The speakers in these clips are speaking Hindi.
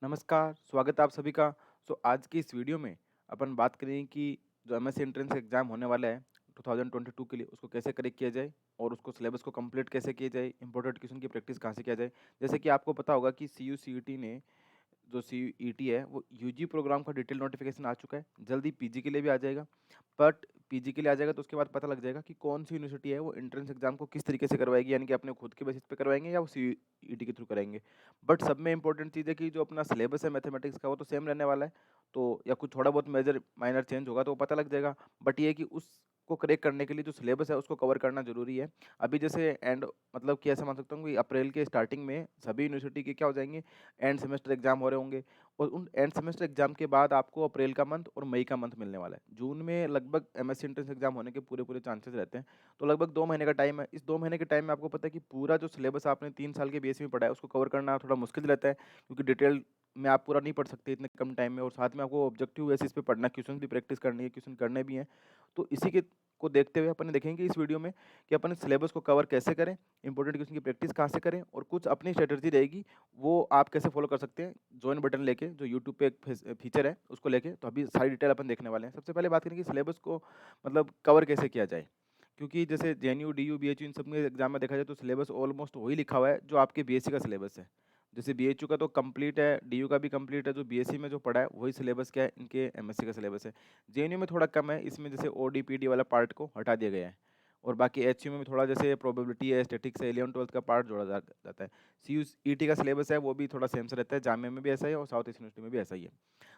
नमस्कार, स्वागत है आप सभी का। आज की इस वीडियो में अपन बात करेंगे कि जो एमएससी एंट्रेंस एग्ज़ाम होने वाला है 2022 के लिए उसको कैसे क्रैक किया जाए और उसको सिलेबस को कंप्लीट कैसे किया जाए, इंपॉर्टेंट क्वेश्चन की प्रैक्टिस कहाँ से किया जाए। जैसे कि आपको पता होगा कि सीयू-सीईटी ने जो सीईटी है वो यूजी प्रोग्राम का डिटेल नोटिफिकेशन आ चुका है, जल्दी पीजी के लिए भी आ जाएगा। बट पीजी के लिए आ जाएगा तो उसके बाद पता लग जाएगा कि कौन सी यूनिवर्सिटी है वो एंट्रेंस एग्जाम को किस तरीके से करवाएगी, यानी कि अपने खुद के बेसिस पे करवाएंगे या वो सीईटी के थ्रू कराएंगे। बट सब में इंपॉर्टेंट चीज़ है कि जो अपना सिलेबस है मैथमेटिक्स का वो तो सेम रहने वाला है, तो या कुछ थोड़ा बहुत मेजर माइनर चेंज होगा तो वो पता लग जाएगा। बट ये है कि उसको क्रैक करने के लिए जो सिलेबस है उसको कवर करना जरूरी है। अभी जैसे एंड मतलब कि ऐसा मान सकता हूँ कि अप्रैल के स्टार्टिंग में सभी यूनिवर्सिटी के क्या हो जाएंगे, एंड सेमेस्टर एग्जाम हो रहे होंगे। और उन एंड सेमेस्टर एग्जाम के बाद आपको अप्रैल का मंथ और मई का मंथ मिलने वाला है। जून में लगभग एमएससी एंट्रेंस एग्जाम होने के पूरे पूरे चांसेस रहते हैं। तो लगभग 2 महीने का टाइम है। इस 2 महीने के टाइम में आपको पता है कि पूरा जो सिलेबस आपने 3 साल के बीएससी में पढ़ा है उसको कवर करना थोड़ा मुश्किल रहता है, क्योंकि डिटेल में आप पूरा नहीं पढ़ सकते इतने कम टाइम में, और साथ में आपको ऑब्जेक्टिव बेसिस पे पढ़ना, क्वेश्चन भी प्रैक्टिस करनी है, क्वेश्चन करने भी हैं। तो इसी के को देखते हुए अपन देखेंगे इस वीडियो में कि अपन सिलेबस को कवर कैसे करें, इंपॉर्टेंट क्वेश्चन की प्रैक्टिस कहाँ से करें, और कुछ अपनी स्ट्रेटजी रहेगी वो आप कैसे फॉलो कर सकते हैं ज्वाइन बटन लेके, जो यूट्यूब पे एक फीचर है उसको लेके। तो अभी सारी डिटेल अपन देखने वाले हैं। सबसे पहले बात करें कि सिलेबस को मतलब कवर कैसे किया जाए, क्योंकि जैसे जेएनयू डीयू बीएचयू इन सब में एग्जाम में देखा जाए तो सिलेबस ऑलमोस्ट वही लिखा हुआ है जो आपके बीएससी का सिलेबस है। जैसे बीएचयू का तो कंप्लीट है, डीयू का भी कंप्लीट है, जो बीएससी में जो पढ़ा है वही सिलेबस क्या है इनके एमएससी का सिलेबस है। जेएनयू में थोड़ा कम है, इसमें जैसे ओडीपीडी वाला पार्ट को हटा दिया गया है, और बाकी एचयू में भी थोड़ा जैसे प्रोबेबिलिटी है, स्टैटिक्स है, 11-12 का पार्ट जोड़ा जाता है। सीयूईटी का सिलेबस है वो भी थोड़ा सेम से रहता है, जामिया में भी ऐसा ही है और साउथ ईस्ट यूनिवर्सिटी में भी ऐसा ही है।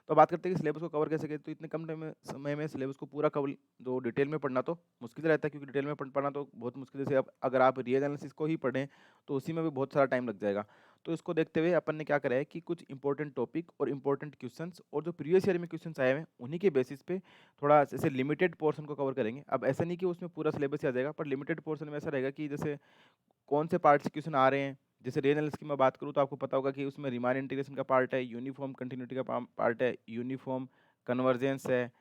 तो बात करते हैं कि सिलेबस को कवर कैसे करें, तो इतने कम टाइम में समय में सिलेबस को पूरा कवर जो डिटेल में पढ़ना तो मुश्किल रहता है, क्योंकि डिटेल में पढ़ना तो बहुत मुश्किल है। जैसे अब अगर आप रियल एनालिसिस को ही पढ़ें तो उसी में भी बहुत सारा टाइम लग जाएगा। तो इसको देखते हुए अपन ने क्या करा है कि कुछ इंपॉर्टेंट टॉपिक और इंपॉर्टेंट क्वेश्चंस और जो प्रीवियस ईयर में क्वेश्चंस आए हुए हैं उन्हीं के बेसिस पे थोड़ा जैसे लिमिटेड पोर्शन को कवर करेंगे। अब ऐसा नहीं कि उसमें पूरा सिलेबस ही आ जाएगा, पर लिमिटेड पोर्शन में ऐसा रहेगा कि जैसे कौन से पार्ट से क्वेश्चन आ रहे हैं। जैसे रीजनल एनालिसिस की मैं बात करूँ तो आपको पता होगा कि उसमें रीमान इंटीग्रेशन का पार्ट है, यूनिफॉर्म कंटिन्यूटी का पार्ट है, यूनिफॉर्म कन्वर्जेंस है,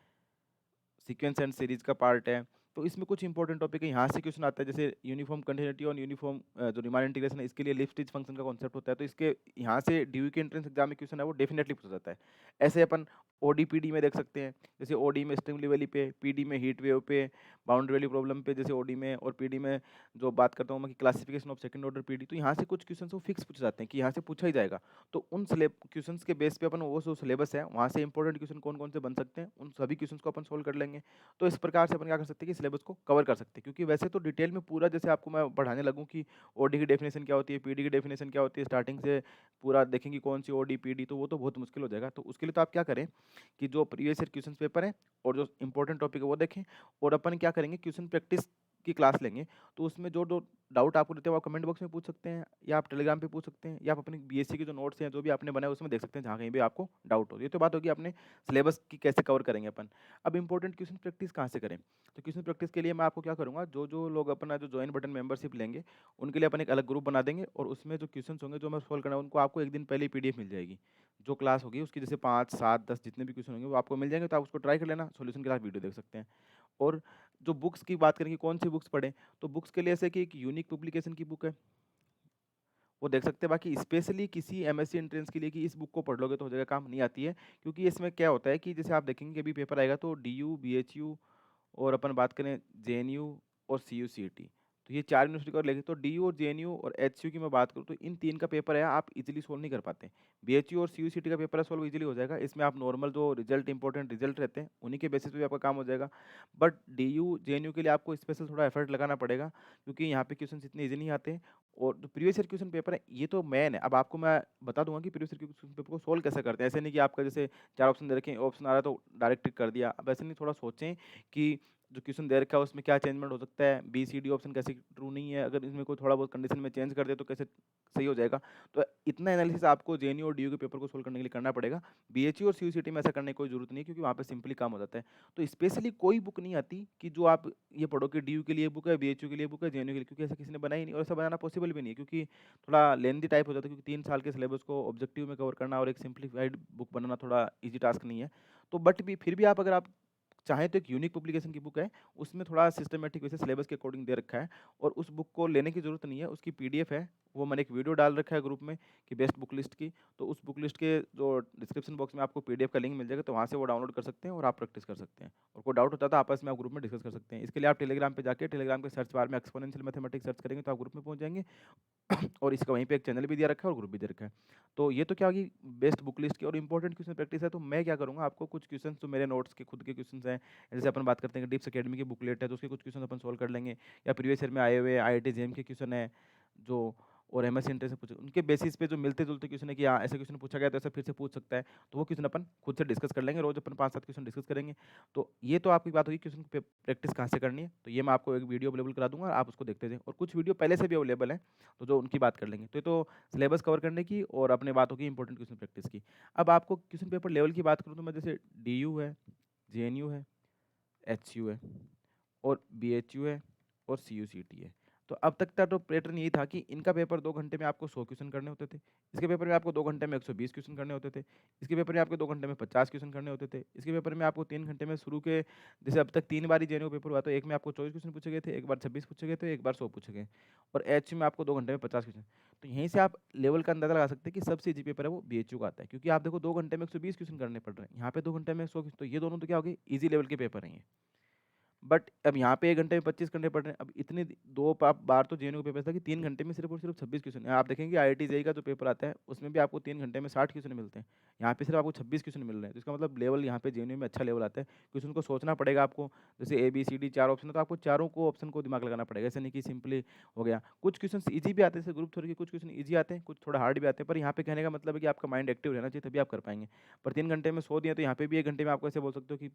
सीक्वेंस एंड सीरीज का पार्ट है। तो इसमें कुछ इंपॉर्टेंट टॉपिक है, यहाँ से क्वेश्चन आता है। जैसे यूनिफॉर्म कंटिन्यूटी और यूनिफॉर्म जो रीमान इंटीग्रेशन है इसके लिए लिफ्ट स्टिच फंक्शन का कॉन्सेप्ट होता है, तो इसके यहाँ से डीयू के एंट्रेंस एग्जाम में क्वेश्चन है वो डेफिनेटली पूछा जाता है। ऐसे अपन ओडीपीडी में देख सकते हैं, जैसे ओडी में स्टिमुली वैली पे, पीडी में हीट वेव पे, बाउंड्री वैली प्रॉब्लम पे, जैसे ओडी में, और पीडी में जो बात करता हूँ मैं कि classification of second order PD, तो यहाँ से कुछ क्वेश्चन वो फिक्स पूछे जाते हैं कि यहाँ से पूछा ही जाएगा। तो उन क्वेश्चन के बेस पे अपन वो जो सिलेबस है वहाँ से इंपॉर्टेंट क्वेश्चन कौन कौन से बन सकते हैं उन सभी क्वेश्चन को अपन सोल्व कर लेंगे। तो इस प्रकार से अपन क्या कर सकते हैं कि सिलेबस को कवर कर सकते हैं, क्योंकि वैसे तो डिटेल में पूरा जैसे आपको मैं पढ़ाने लगूँ कि ओडी की डेफिनेशन क्या होती है, पीडी की डेफिनेशन क्या होती है, स्टार्टिंग से पूरा देखेंगे कौन सी ओडी पीडी, तो वो तो बहुत मुश्किल हो जाएगा। तो उसके लिए तो आप क्या करें कि जो प्रीवियस ईयर क्वेश्चन पेपर है और जो इंपॉर्टेंट टॉपिक है वो देखें, और अपन क्या करेंगे क्वेश्चन प्रैक्टिस की क्लास लेंगे। तो उसमें जो जो डाउट आपको रहते हैं वो आप कमेंट बॉक्स में पूछ सकते हैं, या आप टेलीग्राम पे पूछ सकते हैं, या आप अपने बीएससी के जो नोट्स हैं जो भी आपने बनाए उसमें देख सकते हैं जहाँ कहीं भी आपको डाउट हो। ये तो बात होगी अपने सिलेबस की कैसे कवर करेंगे अपन। अब इंपॉर्टेंट क्वेश्चन प्रैक्टिस कहाँ से करें, तो क्वेश्चन प्रैक्टिस के लिए मैं आपको क्या करूँगा, जो जो लोग अपना जो ज्वाइन बटन मेंबरशिप लेंगे उनके लिए अपन एक अलग ग्रुप बना देंगे, और उसमें जो क्वेश्चन होंगे जो मैं सोल्व करना है उनको आपको एक दिन पहले ही पीडीएफ मिल जाएगी। जो क्लास होगी उसकी जैसे 5 7 10 जितने भी क्वेश्चन होंगे वो आपको मिल जाएंगे, तो आप उसको ट्राई कर लेना, सोल्यूशन के साथ वीडियो देख सकते हैं। और जो बुक्स की बात करें कि कौन सी बुक्स पढ़ें, तो बुक्स के लिए ऐसे कि एक यूनिक पब्लिकेशन की बुक है वो देख सकते हैं। बाकी स्पेशली किसी एमएससी एंट्रेंस के लिए कि इस बुक को पढ़ लोगे तो हो जाएगा, काम नहीं आती है, क्योंकि इसमें क्या होता है कि जैसे आप देखेंगे कि अभी पेपर आएगा तो डीयू बीएचयू और अपन बात करें जेएनयू और सीयूसीईटी, तो ये 4 यूनिवर्सिटी को लेके, तो डीयू और जेएनयू और एचयू की मैं बात करूँ तो इन तीन का पेपर है आप इजीली सोल्व नहीं कर पाते। बीएचयू और सीयूसीईटी का पेपर है सोल्व इजीली हो जाएगा, इसमें आप नॉर्मल जो रिजल्ट इंपॉर्टेंट रिजल्ट रहते हैं उन्हीं के बेसिस पे भी आपका काम हो जाएगा। बट डीयू जेएनयू के लिए आपको स्पेशल थोड़ा एफर्ट लगाना पड़ेगा, क्योंकि यहाँ पे क्वेश्चन इतने ईजी नहीं आते। और जो प्रीवियस ईयर क्वेश्चन पेपर है ये तो मैन है। अब आपको मैं बता दूंगा कि प्रीवियस ईयर क्वेश्चन पेपर को सोल्व कैसे करते हैं। ऐसे नहीं कि आपका जैसे 4 ऑप्शन दे रखे हैं, ऑप्शन आ रहा है तो डायरेक्ट टिक कर दिया। अब ऐसे नहीं, थोड़ा सोचें कि जो क्वेश्चन दे रखा है उसमें क्या चेंजमेंट हो सकता है, बी सी डी ऑप्शन कैसे ट्रू नहीं है, अगर इसमें कोई थोड़ा बहुत कंडीशन में चेंज कर दे तो कैसे सही हो जाएगा। तो इतना एनालिसिस आपको जेएनयू और डीयू के पेपर को सोल्व करने के लिए करना पड़ेगा। बीएचयू और सीयूसीटी में ऐसा करने की कोई जरूरत नहीं है, क्योंकि वहाँ पे सिंपली काम हो जाता है। तो स्पेशली कोई बुक नहीं आती कि जो आप ये पढ़ो कि डीयू के लिए बुक है, बीएचयू के लिए बुक है, जेएनयू के लिए, क्योंकि ऐसा किसी ने बनाई ही नहीं और ऐसा बनाना पॉसिबल भी नहीं है, क्योंकि थोड़ा लेंथी टाइप हो जाता है, क्योंकि 3 साल के सिलेबस को ऑब्जेक्टिव में कवर करना और एक सिंप्लीफाइड बुक बनाना थोड़ा ईजी टास्क नहीं है। तो बट भी फिर भी आप अगर आप चाहे तो एक यूनिक पब्लिकेशन की बुक है, उसमें थोड़ा सिस्टमैटिक वैसे सिलेबस के अकॉर्डिंग दे रखा है और उस बुक को लेने की ज़रूरत नहीं है, उसकी पीडीएफ है, वो मैंने एक वीडियो डाल रखा है ग्रुप में कि बेस्ट बुक लिस्ट की, तो उस बुक लिस्ट के जो डिस्क्रिप्शन बॉक्स में आपको पीडीएफ का लिंक मिल जाएगा, तो वहाँ से वो डाउनलोड कर सकते हैं और आप प्रैक्टिस कर सकते हैं। और कोई डाउट होता है तो आपस में आप ग्रुप में डिस्कस कर सकते हैं। इसके लिए आप टेलीग्राम पे जाके टेलीग्राम के सर्च बार में एक्सपोनेंशियल मैथमेटिक्स सर्च करेंगे तो आप ग्रुप में पहुँच जाएँगे। और इसका वहीं पे एक चैनल भी दिया रखा है और ग्रुप भी दे रखा है। तो ये तो क्या होगी बेस्ट बुक लिस्ट की और इंपॉर्टेंट क्वेश्चन प्रैक्टिस है, तो मैं क्या करूँगा आपको कुछ क्वेश्चन तो मेरे नोट्स के खुद के क्वेश्चंस हैं, जैसे अपन बात करते हैं कि डिप्स अकेडमी की बुकलेट है तो उसके कुछ क्वेश्चन अपन सोल्व कर लेंगे, या प्रीवियस ईयर में आए हुए आईआईटी जेईई के क्वेश्चन है जो, और एमएस इंटर से पूछे उनके बेसिस पे जो मिलते-जुलते क्वेश्चन है कि हाँ, ऐसे क्वेश्चन पूछा गया तो ऐसा फिर से पूछ सकता है, तो वो क्वेश्चन अपन खुद से डिस्कस कर लेंगे, रोज़ अपन 5-7 क्वेश्चन डिस्कस करेंगे। तो ये तो आपकी बात होगी क्वेश्चन पे प्रैक्टिस कहाँ से करनी है, तो ये मैं आपको एक वीडियो अवेलेबल करा दूँगा, आप उसको देखते जाइए और कुछ वीडियो पहले से भी अवेलेबल है, तो जो उनकी बात कर लेंगे। तो ये तो सिलेबस कवर करने की और अपने बातों की इंपॉर्टेंट क्वेश्चन प्रैक्टिस की। अब आपको क्वेश्चन पेपर लेवल की बात करूँ तो मैं जैसे डीयू है, जेएनयू है, एचयू है और बीएचयू है और सीयूसीटी है। तो अब तक का तो पैटर्न यही था कि इनका पेपर 2 घंटे में आपको 100 क्वेश्चन करने होते थे। इसके पेपर में आपको 2 घंटे में 120 क्वेश्चन करने होते थे। इसके पेपर में आपको 2 घंटे में 50 क्वेश्चन करने होते थे। इसके पेपर में आपको 3 घंटे में शुरू के जैसे अब तक 3 बार ही जेईई पेपर हुआ तो एक में आपको 24 क्वेश्चन पूछे गए थे, एक बार 26 पूछे गए थे, एक बार 100 पूछे गए और एचयू में आपको 2 घंटे में 50 क्वेश्चन। तो यहीं से आप लेवल का अंदाज़ा लगा सकते हैं कि सबसे ईज़ी पेपर है वो बीएचयू का आता है क्योंकि आप देखो 2 घंटे में 120 क्वेश्चन करने पड़ रहे हैं। यहाँ पे 2 घंटे में 100 क्वेश्चन तो ये दोनों तो क्या हो गए ईज़ी लेवल के पेपर हैं ये। बट अब यहाँ पे 1 घंटे में 25 करने पड़ रहे हैं। अब इतने 2 बार तो जेएनयू का पेपर था कि 3 घंटे में सिर्फ़ और सिर्फ़ 26 क्वेश्चन है। आप देखेंगे आईआईटी जेईई का जो पेपर आता है, उसमें भी आपको 3 घंटे में 60 क्वेश्चन मिलते हैं। यहाँ पे सिर्फ़ आपको 26 क्वेश्चन मिल रहे हैं। तो इसका मतलब लेवल यहाँ पे जेएनयू में अच्छा लेवल आता है। क्वेश्चन को सोचना पड़ेगा आपको। जैसे ए, बी, सी, डी 4 ऑप्शन है, तो आपको चारों को ऑप्शन को दिमाग लगाना पड़ेगा। ऐसा नहीं कि सिंपली हो गया। कुछ क्वेश्चन्स ईज़ी भी आते हैं, जैसे ग्रुप थ्योरी के कुछ क्वेश्चन ईज़ी आते हैं, कुछ थोड़ा हार्ड भी आते हैं। पर यहाँ पे कहने का मतलब है कि आपका माइंड एक्टिव रहना चाहिए, तभी आप कर पाएँगे। पर 3 घंटे में 100 दिए, तो यहाँ पे भी 1 घंटे में आपको ऐसे बोल सकते हो कि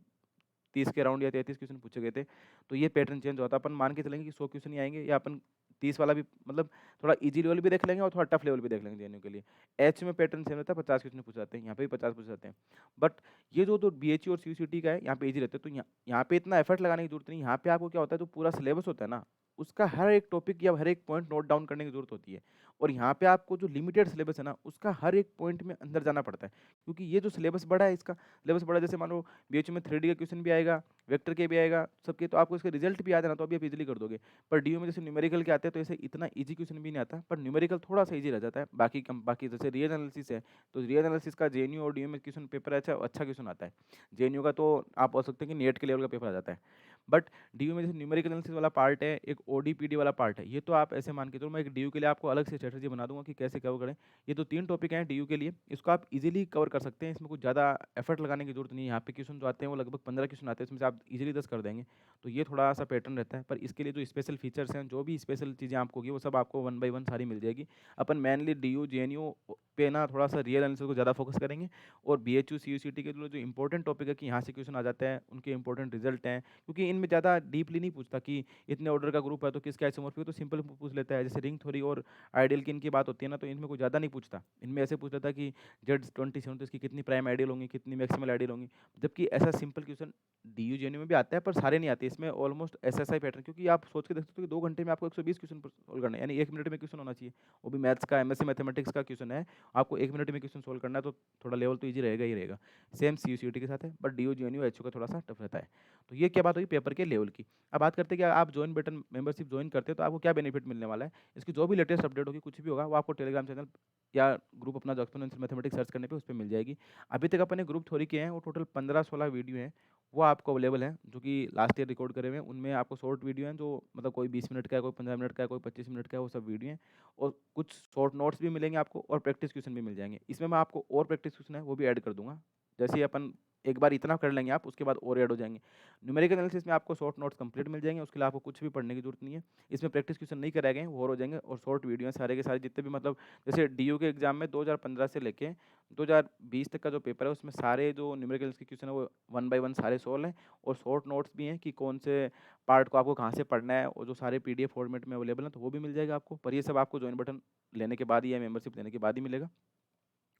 30 के अराउंड या 33 क्वेश्चन पूछे गए थे। तो ये पैटर्न चेंज होता है। अपन मान के चलेंगे कि 100 क्वेश्चन ही आएँगे या अपन 30 वाला भी मतलब थोड़ा ईज़ी लेवल भी देख लेंगे और थोड़ा टफ लेवल भी देख लेंगे जेएनयू के लिए। एच में पैटर्न सेम रहता है, 50 क्वेश्चन पूछे जाते हैं, यहाँ पे भी 50 पूछे जाते हैं। बट ये जो बीएचयू और सीयूसीटी का है, यहाँ पे ईज़ी रहता है। तो यहाँ पे इतना एफर्ट लगाने की ज़रूरत नहीं है। यहाँ पे आपको क्या होता है, जो पूरा सिलेबस होता है ना, उसका हर एक टॉपिक या हर एक पॉइंट नोट डाउन करने की ज़रूरत होती है। और यहाँ पे आपको जो लिमिटेड सिलेबस है ना, उसका हर एक पॉइंट में अंदर जाना पड़ता है। क्योंकि ये जो सिलेबस बड़ा है, इसका सिलेबस बड़ा, जैसे मान लो बीएचयू में 3D का क्वेश्चन भी आएगा, वेक्टर के भी आएगा, सबके, तो आपको इसका रिजल्ट भी आ जाना तो अभी आप इजीली कर दोगे। पर डीयू में जैसे न्यूमेरिकल के आते हैं तो ऐसे इतना ईजी क्वेश्चन भी नहीं आता, पर न्यूमेरिकल थोड़ा सा ईजी रह जाता है। बाकी जैसे रियल एनालिसिस है, तो रियल एनालिसिस का जेएनयू और डीयू में क्वेश्चन पेपर अच्छा अच्छा क्वेश्चन आता है। जेएनयू का तो आप बोल सकते हैं कि नेट के लेवल का पेपर आ जाता है। बट डीयू में जैसे न्यूमेरिकल एनालिसिस वाला पार्ट है, एक ओडीपीडी वाला पार्ट है, ये तो आप ऐसे मान के चलो, मैं एक डीयू के लिए आपको अलग से स्ट्रेटजी बना दूंगा कि कैसे कवर करें। ये तो 3 टॉपिक हैं डीयू के लिए, इसको आप इजीली कवर कर सकते हैं, इसमें कुछ ज़्यादा एफर्ट लगाने की जरूरत नहीं है। यहाँ पे क्वेश्चन जो आते हैं वो लगभग 15 क्वेश्चन आते हैं, इसमें से आप इजीली 10 कर देंगे। तो ये थोड़ा सा पैटर्न रहता है, पर इसके लिए जो स्पेशल फीचर्स हैं, जो भी स्पेशल चीज़ें आपको होगी, वो सब आपको 1 बाय 1 सारी मिल जाएगी। अपन मेनली डीयू जेएनयू पे ना थोड़ा सा रियल एनालिसिस को ज़्यादा फोकस करेंगे, और बीएचयू सीयूसीटी के जो इंपॉर्टेंट टॉपिक है कि यहाँ से क्वेश्चन आ जाते हैं, उनके इंपॉर्टेंट रिजल्ट हैं, क्योंकि इनमें ज़्यादा डीपली नहीं पूछता कि इतने ऑर्डर का ग्रुप है तो किसका आइसोमॉर्फिक है, तो सिंपल पूछ लेता है। जैसे रिंग थ्योरी और आइडियल की इनकी बात होती है ना, तो इनमें कुछ ज़्यादा नहीं पूछता। इनमें ऐसे पूछ लेता है कि Z27 तो इसकी कितनी प्राइम आइडियल होंगी, कितनी मैक्सिमल आइडियल होंगी। जबकि ऐसा सिंपल क्वेश्चन डीयू जेएनयू में भी आता है, पर सारे नहीं आते। इसमें ऑलमोस्ट एसएसआई पैटर्न, क्योंकि आप सोच के देख सकते हो कि 2 घंटे में आपको 120 क्वेश्चन सोल्व करना है, यानी 1 मिनट में क्वेश्चन होना चाहिए। वो भी मैथ्स का, एमएससी मैथमेटिक्स का क्वेश्चन है, आपको 1 मिनट में क्वेश्चन सोल्व करना है, तो थोड़ा लेवल तो ईजी रहेगा ही रहेगा। सेम सीयूसीटी के साथ है, बट डीयू जेएनयू एचयू का थोड़ा सा टफ रहता है। तो ये क्या बात हुई पेपर के लेवल की। अब बात करते हैं कि आप जॉइन बटन मेंबरशिप ज्वाइन करते हैं तो आपको क्या बेनिफिट मिलने वाला है। इसकी जो भी लेटेस्ट अपडेट होगी, कुछ भी होगा, वो आपको टेलीग्राम चैनल या ग्रुप अपना जो एक्सपोनेंशियल मैथमेटिक्स सर्च करने पे उस पे मिल जाएगी। अभी तक अपने ग्रुप थ्योरी के हैं, वो टोटल 15-16 वीडियो हैं, वो आपको अवेलेबल हैं, जो कि लास्ट ईयर रिकॉर्ड करे हुए हैं। उनमें आपको शॉर्ट वीडियो हैं, जो मतलब कोई 20 मिनट का है, कोई 15 मिनट का है, कोई 25 मिनट का है, वो सब वीडियो हैं। और कुछ शॉर्ट नोट्स भी मिलेंगे आपको, और प्रैक्टिस क्वेश्चन भी मिल जाएंगे। इसमें मैं आपको और प्रैक्टिस क्वेश्चन है वो भी ऐड कर दूंगा। जैसे ही अपन एक बार इतना कर लेंगे आप, उसके बाद और ऐड हो जाएंगे। न्यूमेरिकल एनालिसिस में आपको शॉर्ट नोट्स कंप्लीट मिल जाएंगे, उसके लिए आपको कुछ भी पढ़ने की जरूरत नहीं है। इसमें प्रैक्टिस क्वेश्चन नहीं कराए गए हैं, वो और हो जाएंगे। और शॉर्ट वीडियो हैं सारे के सारे, जितने भी मतलब जैसे डीयू के एग्जाम में 2015 से लेके 2020 तक का जो पेपर है, उसमें सारे जो न्यूमेरिकल के क्वेश्चन है वो 1 बाय 1 सारे सोल्व हैं। और शॉर्ट नोट्स भी हैं कि कौन से पार्ट को आपको कहाँ से पढ़ना है, और जो सारे पीडीएफ फॉर्मेट में अवेलेबल है, तो वो भी मिल जाएगा आपको। पर ये सब आपको ज्वाइन बटन लेने के बाद ही या मेंबरशिप लेने के बाद ही मिलेगा।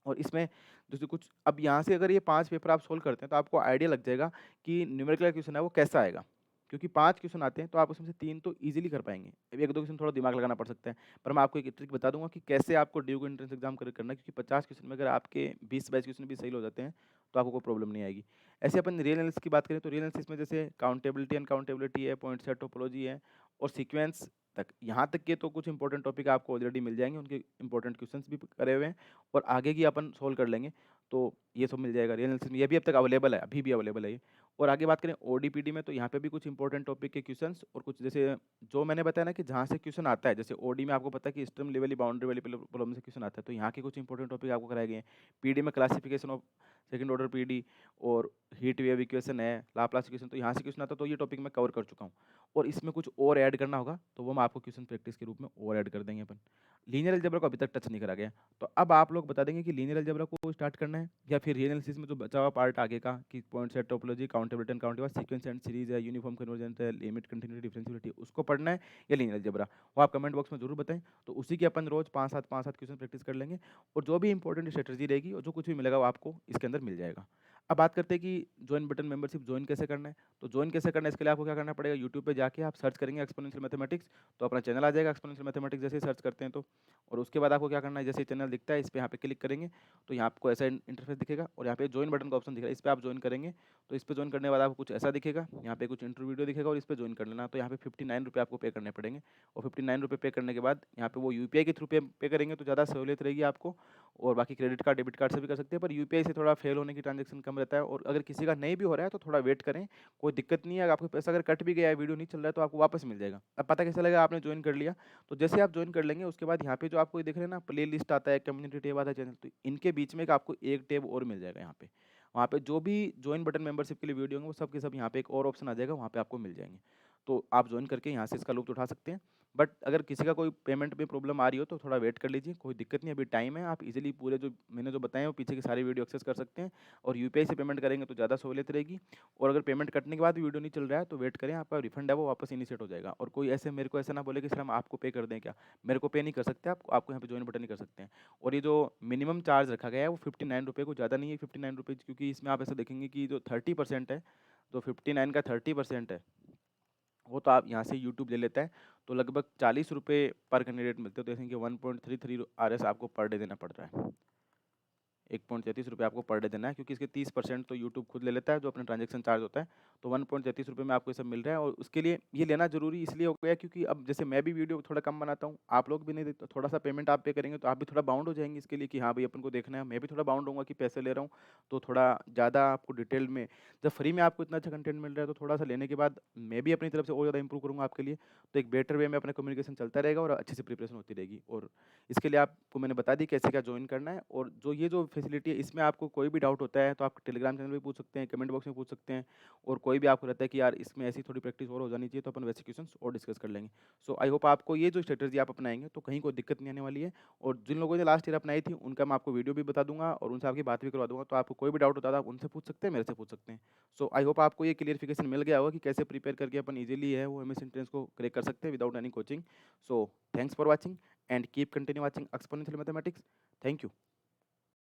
और इसमें जैसे कुछ अब यहाँ से अगर ये 5 पेपर आप सोल्व करते हैं, तो आपको आइडिया लग जाएगा कि न्यूमेरिकल क्वेश्चन है वो कैसा आएगा। क्योंकि 5 क्वेश्चन आते हैं तो आप उसमें से 3 तो ईज़िली कर पाएँगे। 1-2 क्वेश्चन थोड़ा दिमाग लगाना पड़ सकता है। पर मैं आपको एक ट्रिक बता दूँगा कि कैसे आपको ड्यूक एंट्रेंस एग्ज़ाम करना है, क्योंकि 50 क्वेश्चन में अगर आपके 20-22 क्वेश्चन भी सही हो जाते हैं, तो आपको कोई प्रॉब्लम नहीं आएगी। ऐसे अपन रियल एनालिसिस की बात करें तो रियल एनालिसिस में जैसे काउंटेबिलिटी, अनकाउंटेबिलिटी है, पॉइंट सेट टोपोलॉजी है और सीक्वेंस तक, यहाँ तक के तो कुछ इंपॉर्टेंट टॉपिक आपको ऑलरेडी मिल जाएँगे, उनके इंपॉर्टेंट क्वेश्चंस भी करे हुए हैं और आगे की अपन सोल्व कर लेंगे। तो ये सब मिल जाएगा रियल एनालिसिस में, ये भी अब तक अवेलेबल है, अभी भी अवेलेबल है ये। और आगे बात करें ओडीपीडी में, तो यहाँ पे भी कुछ इंपॉर्टेंट टॉपिक के क्वेश्चंस और कुछ जैसे जो मैंने बताया ना कि जहाँ से क्वेश्चन आता है, जैसे ओडी में आपको पता है कि स्टर्म लेवल बाउंड्री वाली प्रॉब्लम से क्वेश्चन आता है, तो यहाँ के कुछ इंपॉर्टेंट टॉपिक आपको कराए गए हैं। पीडी में classification of second order PD और हीट वेव इक्वेशन है, लाप्लास इक्वेशन, तो यहाँ से क्वेश्चन आता है, तो ये टॉपिक मैं कवर कर चुका हूँ। और इसमें कुछ और ऐड करना होगा तो वो हम आपको क्वेश्चन प्रैक्टिस के रूप में और ऐड कर देंगे अपन। लीनियर अलजेब्रा को अभी तक टच नहीं करा गया, तो अब आप लोग बता देंगे कि लीनियर अलजेब्रा को स्टार्ट करना है या फिर रियल एनालिसिस में जो बचा हुआ पार्ट आगे का कि point set topology, accountability, uncountable, sequence and series है, यूनिफॉर्म कन्वर्जेंट है, लिमिट, कंटिन्यूटी, डिफरेंशियलिटी, उसको पढ़ना है या लीनियर अलजेब्रा, वो आप कमेंट बॉक्स में जरूर बताएं। तो उसी की अपन रोज 5-7 क्वेश्चन प्रैक्टिस कर लेंगे और जो भी इंपॉर्टेंट स्ट्रेटजी रहेगी और जो कुछ भी मिलेगा वो आपको इसके अंदर मिल जाएगा। अब बात करते हैं कि ज्वाइन बटन मेंबरशिप ज्वाइन कैसे करना है। तो ज्वाइन कैसे करना है, इसके लिए आपको क्या करना पड़ेगा, यूट्यूब पे जाके आप सर्च करेंगे एक्सपोनेंशियल मैथमेटिक्स, तो अपना चैनल आ जाएगा एक्सपोनेंशियल मैथमेटिक्स जैसे ही सर्च करते हैं तो। और उसके बाद आपको क्या करना है, जैसे चैनल दिखता है इस पे यहाँ पे क्लिक करेंगे तो यहाँ आपको ऐसा इंटरफेस दिखेगा और यहाँ पे ज्वाइन बटन का ऑप्शन दिखेगा, इस पर आप ज्वाइन करेंगे तो इस पर ज्वाइन करने के बाद आपको कुछ ऐसा दिखेगा, यहाँ पे कुछ इंटरव्यू वीडियो दिखेगा और इस पर ज्वाइन कर लेना। तो यहाँ पे 59 रुपये आपको पे करने पड़ेंगे और 59 रुपये पे करने के बाद यहाँ पे वो यूपीआई के थ्रू पे करेंगे तो ज़्यादा सहूलियत रहेगी आपको। और बाकी क्रेडिट कार्ड, डेबिट कार्ड से भी कर सकते हैं, पर यूपीआई से थोड़ा फेल होने की ट्रांजेक्शन कम रहता है। और अगर किसी का नहीं भी हो रहा है तो थोड़ा वेट करें, कोई दिक्कत नहीं है। अगर आपको पैसा अगर कट भी गया है, वीडियो नहीं चल रहा है, तो आपको वापस मिल जाएगा। अब पता कैसे लगेगा, आपने ज्वाइन कर लिया तो जैसे आप ज्वाइन कर लेंगे उसके बाद यहाँ पे जो आपको दिख रहे हैं ना, प्ले लिस्ट आता है, कम्युनिटी टैब आता है, चैनल, तो इनके बीच में एक आपको एक टैब और मिल जाएगा यहाँ पे। वहाँ पे जो भी ज्वाइन बटन मेंबरशिप के लिए वीडियो होंगे वो सब के सब यहाँ पे एक और ऑप्शन आ जाएगा, वहाँ पे आपको मिल जाएंगे। तो आप ज्वाइन करके यहाँ से इसका लुत्फ उठा सकते हैं। बट अगर किसी का कोई पेमेंट में प्रॉब्लम आ रही हो तो थोड़ा वेट कर लीजिए, कोई दिक्कत नहीं, अभी टाइम है। आप इजीली पूरे जो मैंने जो बताए हैं वो पीछे की सारी वीडियो एक्सेस कर सकते हैं और यूपीआई से पेमेंट करेंगे तो ज़्यादा सहूलियत रहेगी। और अगर पेमेंट कटने के बाद भी वीडियो नहीं चल रहा है तो वेट करें, आपका रिफंड है वो वापस इनिशिएट हो जाएगा। और कोई ऐसे मेरे को ऐसा ना बोले कि सर हम आपको पे कर दें क्या, मेरे को पे नहीं कर सकते, आपको यहाँ पे ज्वाइन बटन नहीं कर सकते हैं। और ये जो मिनिमम चार्ज रखा गया है वो 59 रुपये को ज़्यादा नहीं है, 59 रुपीज़, क्योंकि इसमें आप ऐसा देखेंगे कि जो 30% है, जो 59 का 30% है वो तो आप यहाँ से यूट्यूब ले लेता है, तो लगभग 40 रुपये पर कैंडिडेट मिलते हैं। तो जैसे कि 1.33 RS आपको पर डे देना पड़ रहा है, 1.33 रुपये आपको पर डे देना है, क्योंकि इसके 30% तो यूट्यूब खुद ले लेता है जो अपना ट्रांजैक्शन चार्ज होता है। तो 1.33 रुपये में आपको ये सब मिल रहा है और उसके लिए ये लेना जरूरी इसलिए हो गया क्योंकि अब जैसे मैं भी वीडियो थोड़ा कम बनाता हूँ, आप लोग भी नहीं देते, थोड़ा सा पेमेंट आप पे करेंगे तो आप भी थोड़ा बाउंड हो जाएंगे इसके लिए कि हाँ भाई अपन को देखना है, मैं भी थोड़ा बाउंड होऊंगा कि पैसे ले रहा हूँ। तो थोड़ा ज़्यादा आपको डिटेल में, जब फ्री में आपको इतना अच्छा कंटेंट मिल रहा है तो थोड़ा सा लेने के बाद मैं भी अपनी तरफ से और ज़्यादा इंप्रूव करूँगा आपके लिए। तो एक बेटर वे में अपना कम्युनिकेशन चलता रहेगा और अच्छे से प्रिपरेशन होती रहेगी। और इसके लिए आपको मैंने बता दी कैसे क्या ज्वाइन करना है। और जो ये जो फैसिलिटी है इसमें आपको कोई भी डाउट होता है तो आप टेलीग्राम चैनल पे पूछ सकते हैं, कमेंट बॉक्स में पूछ सकते हैं। और कोई भी आपको रहता है कि यार इसमें ऐसी थोड़ी प्रैक्टिस और हो जानी चाहिए, तो अपन वैसे क्वेश्चंस और डिस्कस कर लेंगे। सो आई होप आपको ये जो स्ट्रेटजी आप अपनाएंगे तो कहीं कोई दिक्कत नहीं आने वाली है। और जिन लोगों ने लास्ट ईयर अपनाई थी उनका मैं आपको वीडियो भी बता दूंगा और उनसे आपकी बात भी करवा दूंगा, तो आपको कोई भी डाउट होता है आप उनसे पूछ सकते हैं, मेरे से पूछ सकते हैं। सो आई होप आपको ये क्लियरिफिकेशन मिल गया होगा कि कैसे प्रिपेयर करके अपन इजीली है वो एमएस एंट्रेंस को क्रैक कर सकते हैं without any coaching. So thanks for watching and keep continue watching exponential mathematics. Thank you.